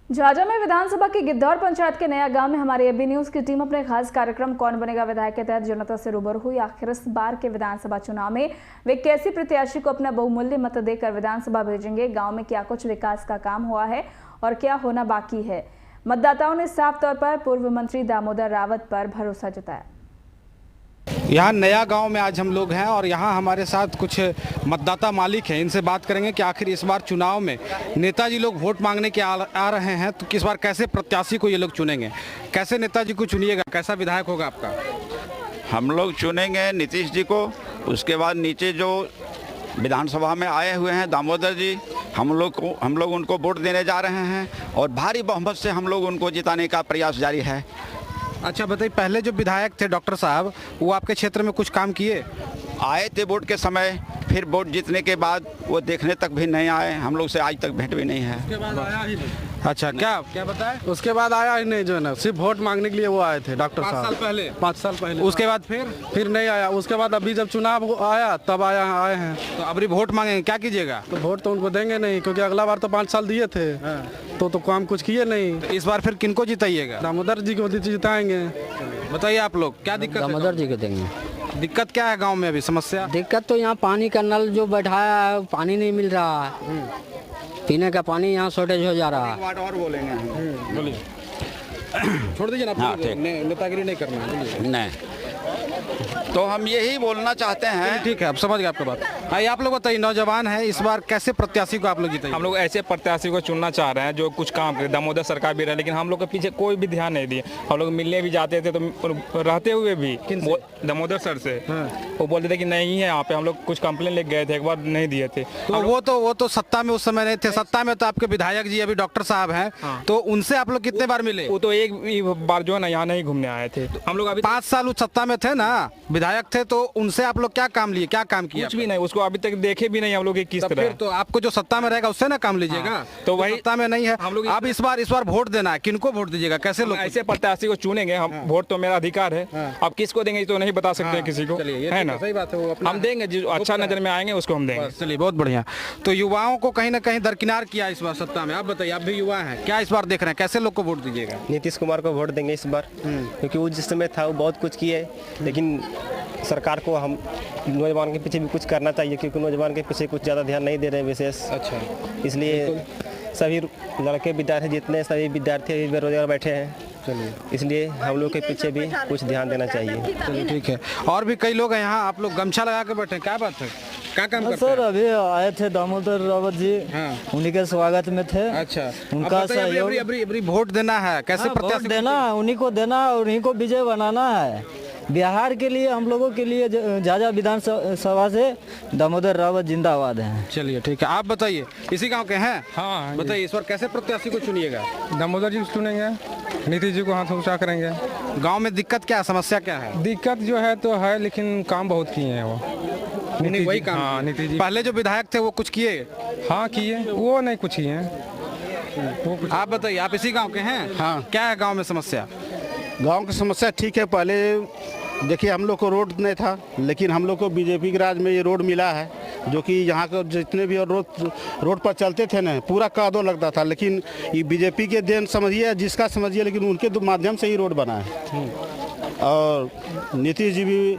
झाझा में विधानसभा की गिद्धौर पंचायत के नया गांव में हमारे एबी न्यूज की टीम अपने खास कार्यक्रम कौन बनेगा विधायक के तहत जनता से रूबरू हुई। आखिर इस बार के विधानसभा चुनाव में वे कैसी प्रत्याशी को अपना बहुमूल्य मत देकर विधानसभा भेजेंगे, गांव में क्या कुछ विकास का काम हुआ है और क्या होना बाकी है। मतदाताओं ने साफ तौर पर पूर्व मंत्री दामोदर रावत पर भरोसा जताया। यहाँ नया गांव में आज हम लोग हैं और यहाँ हमारे साथ कुछ मतदाता मालिक हैं। इनसे बात करेंगे कि आखिर इस बार चुनाव में नेताजी लोग वोट मांगने के आ रहे हैं, तो किस बार कैसे प्रत्याशी को ये लोग चुनेंगे, कैसे नेताजी को चुनिएगा, कैसा विधायक होगा आपका? हम लोग चुनेंगे नीतीश जी को। उसके बाद नीचे जो विधानसभा में आए हुए हैं दामोदर जी, हम लोग उनको वोट देने जा रहे हैं और भारी बहुमत से हम लोग उनको जिताने का प्रयास जारी है। अच्छा बताइए, पहले जो विधायक थे डॉक्टर साहब, वो आपके क्षेत्र में कुछ काम किए? आए थे वोट के समय, फिर वोट जीतने के बाद वो देखने तक भी नहीं आए, हम लोग से आज तक भेंट भी नहीं है। उसके बाद आया ही नहीं। अच्छा, क्या बताए? उसके बाद आया ही नहीं, जो है ना, सिर्फ वोट मांगने के लिए वो आए थे डॉक्टर साहब 5 साल पहले। उसके बाद फिर नहीं आया। उसके बाद अभी जब चुनाव आया तब आए हैं। तो अभी वोट मांगेंगे, क्या कीजिएगा? तो वोट तो उनको देंगे नहीं, क्योंकि अगला बार तो 5 साल दिए थे तो काम कुछ किए नहीं। तो इस बार फिर किनको जिताइएगा? दामोदर जी को जिताएंगे। बताइए आप लोग, क्या दिक्कत? दामोदर जी को देंगे। दिक्कत क्या है गांव में अभी, समस्या? दिक्कत तो यहाँ पानी का नल जो बैठाया है, पानी नहीं मिल रहा है। पीने का पानी यहाँ शॉर्टेज हो जा रहा है। और बोलेंगे, बोलिए। छोड़ दीजिए ना, नेतागिरी नहीं करना है। नहीं तो हम यही बोलना चाहते हैं। ठीक है, अब समझ गए आपका बात। हाँ, आप लोग बताइए, नौजवान है, इस बार कैसे प्रत्याशी को आप लोग जिताइए? हम लोग ऐसे प्रत्याशी को चुनना चाह रहे हैं जो कुछ काम करे। दामोदर सरकार भी रहे, लेकिन हम लोग के पीछे कोई भी ध्यान नहीं दिए। हम लोग मिलने भी जाते थे तो रहते हुए भी दामोदर सर से वो बोलते थे कि नहीं है यहाँ पे। हम लोग कुछ कंप्लेन लेके गए थे, एक बार नहीं दिए थे। तो वो तो सत्ता में उस समय नहीं थे। सत्ता में तो आपके विधायक जी अभी डॉक्टर साहब हैं, तो उनसे आप लोग कितने बार मिले? वो तो एक बार जो है ना यहाँ नहीं घूमने आए थे। हम लोग अभी 5 साल उस सत्ता में थे ना, विधायक थे, तो उनसे आप लोग क्या काम लिए, क्या काम किया? कुछ भी नहीं, उसको अभी तक देखे भी नहीं हम लोग किस तरह। तो आपको जो सत्ता में रहेगा उससे ना काम लीजिएगा। तो वही सत्ता में नहीं है हम लोग। अब इस बार वोट देना है, किनको वोट दीजिएगा, कैसे लोग? ऐसे प्रत्याशी को चुनेंगे हम। वोट तो मेरा अधिकार है, अब किसको देंगे तो नहीं बता सकते किसी को, है ना? सही बात है, हम देंगे जो अच्छा नजर में आएंगे उसको हम देंगे। चलिए, बहुत बढ़िया। तो युवाओं को कहीं ना कहीं दरकिनार किया इस बार सत्ता में। आप बताइए, आप भी युवा हैं, क्या इस बार देख रहे हैं, कैसे लोग को वोट दीजिएगा? नीतीश कुमार को वोट देंगे इस बार, क्योंकि वो जिस समय था वो बहुत कुछ किए, लेकिन सरकार को हम नौजवान के पीछे भी कुछ करना चाहिए, क्योंकि नौजवान के पीछे कुछ ज़्यादा ध्यान नहीं दे रहे हैं विशेष। अच्छा, इसलिए सभी लड़के विद्यार्थी जितने सभी विद्यार्थी अभी बेरोजगार बैठे हैं, चलिए इसलिए हम लोग के पीछे भी कुछ ध्यान देना चाहिए। चलिए ठीक है। और भी कई लोग हैं यहाँ, आप लोग गमछा लगा के बैठे हैं, क्या बात है, क्या काम करते हैं? सर अभी आए थे दामोदर रावत जी, उन्हीं के स्वागत में थे। अच्छा, उनका सहयोग। अभी वोट देना है, कैसे वोट देना, उन्हीं को देना और उन्हीं को विजय बनाना है। बिहार के लिए, हम लोगों के लिए झाझा विधानसभा से दामोदर रावत जिंदाबाद हैं। चलिए ठीक है, आप बताइए, इसी गांव के हैं? हाँ, बताइए, इस बार कैसे प्रत्याशी को चुनिएगा? दामोदर जी को चुनेंगे, नीतीश जी को हाथ ऊंचा करेंगे। गांव में दिक्कत क्या है, समस्या क्या है? दिक्कत जो है तो है, लेकिन काम बहुत किए हैं वो। नहीं, वही काम। हाँ, नीतीश जी पहले जो विधायक थे वो कुछ किए? हाँ किए, वो नहीं कुछ किए हैं। आप बताइए, आप इसी गाँव के हैं? हाँ। क्या है गाँव में समस्या? गांव की समस्या ठीक है। पहले देखिए, हम लोग को रोड नहीं था, लेकिन हम लोग को बीजेपी के राज में ये रोड मिला है, जो कि यहाँ के जितने भी रोड पर चलते थे ना, पूरा कादो लगता था। लेकिन ये बीजेपी के देन समझिए, जिसका समझिए, लेकिन उनके माध्यम से ही रोड बना है। और नीतीश जी भी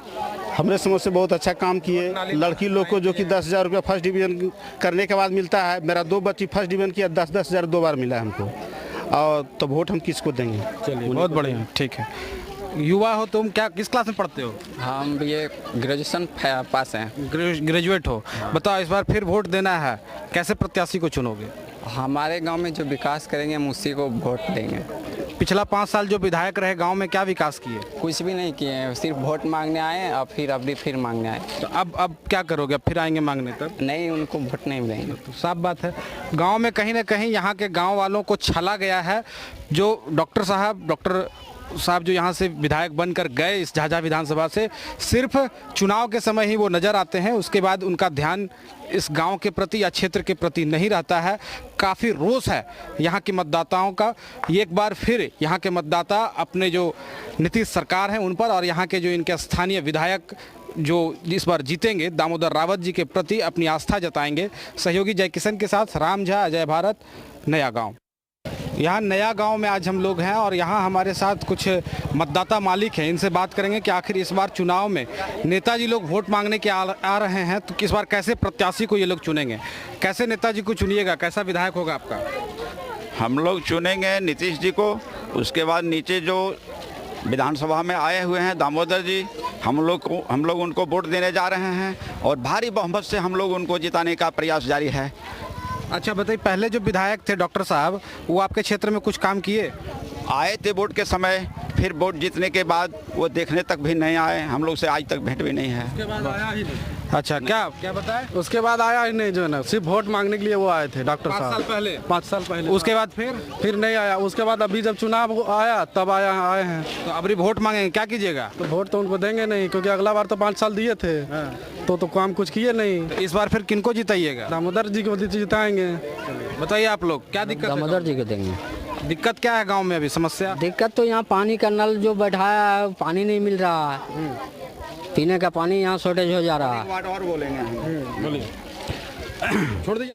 हमारे समझ से बहुत अच्छा काम किए। लड़की लोग को जो कि 10,000 रुपया फर्स्ट डिवीजन करने के बाद मिलता है, मेरा 2 बच्ची फर्स्ट डिवीजन किया, 10,000 2 बार मिला है हमको। और तो वोट हम किसको देंगे? चलिए, बहुत बढ़िया, ठीक है। युवा हो तुम, क्या किस क्लास में पढ़ते हो? हम ये ग्रेजुएशन पास हैं। ग्रेजुएट हो। बताओ, इस बार फिर वोट देना है, कैसे प्रत्याशी को चुनोगे? हमारे गांव में जो विकास करेंगे हम उसी को वोट देंगे। पिछला 5 साल जो विधायक रहे गांव में, क्या विकास किए? कुछ भी नहीं किए हैं, सिर्फ वोट मांगने आए और फिर अभी फिर मांगने आए। तो अब क्या करोगे? अब फिर आएंगे मांगने तब? नहीं, उनको वोट नहीं देंगे। तो साफ बात है, गांव में कहीं ना कहीं यहाँ के गांव वालों को छला गया है। जो डॉक्टर साहब जो यहाँ से विधायक बनकर गए इस झाझा विधानसभा से, सिर्फ चुनाव के समय ही वो नज़र आते हैं, उसके बाद उनका ध्यान इस गांव के प्रति या क्षेत्र के प्रति नहीं रहता है। काफ़ी रोष है यहाँ के मतदाताओं का। एक बार फिर यहाँ के मतदाता अपने जो नीतीश सरकार हैं उन पर और यहाँ के जो इनके स्थानीय विधायक जो इस बार जीतेंगे दामोदर रावत जी के प्रति अपनी आस्था जताएंगे। सहयोगी जय किशन के साथ राम झा, अजय भारत, नया गाँव। यहाँ नया गांव में आज हम लोग हैं और यहाँ हमारे साथ कुछ मतदाता मालिक हैं। इनसे बात करेंगे कि आखिर इस बार चुनाव में नेताजी लोग वोट मांगने के आ रहे हैं तो इस बार कैसे प्रत्याशी को ये लोग चुनेंगे, कैसे नेताजी को चुनिएगा, कैसा विधायक होगा आपका? हम लोग चुनेंगे नीतीश जी को। उसके बाद नीचे जो विधानसभा में आए हुए हैं दामोदर जी, हम लोग उनको वोट देने जा रहे हैं और भारी बहुमत से हम लोग उनको जिताने का प्रयास जारी है। अच्छा बताइए, पहले जो विधायक थे डॉक्टर साहब, वो आपके क्षेत्र में कुछ काम किए? आए थे वोट के समय, फिर वोट जीतने के बाद वो देखने तक भी नहीं आए, हम लोग से आज तक भेंट भी नहीं है। उसके बाद आया ही नहीं। अच्छा, क्या बताएं? उसके बाद आया ही नहीं, जो है ना, सिर्फ वोट मांगने के लिए वो आए थे डॉक्टर साहब 5 साल पहले। उसके बाद फिर नहीं आया। उसके बाद अभी जब चुनाव आया तब आए हैं। तो अभी वोट मांगेंगे, क्या कीजिएगा? तो वोट तो उनको देंगे नहीं, क्योंकि अगला बार तो 5 साल दिए थे तो काम कुछ किए नहीं। इस बार फिर किनको जिताइएगा? दामोदर जी को जिताएंगे। बताइए आप लोग, क्या दिक्कत है? दामोदर जी को देंगे। दिक्कत क्या है गांव में अभी, समस्या? दिक्कत तो यहाँ पानी का नल जो बैठाया है, पानी नहीं मिल रहा है। पीने का पानी यहाँ शॉर्टेज हो जा रहा है। और बोलेंगे हम। बोलिए, छोड़ दीजिए।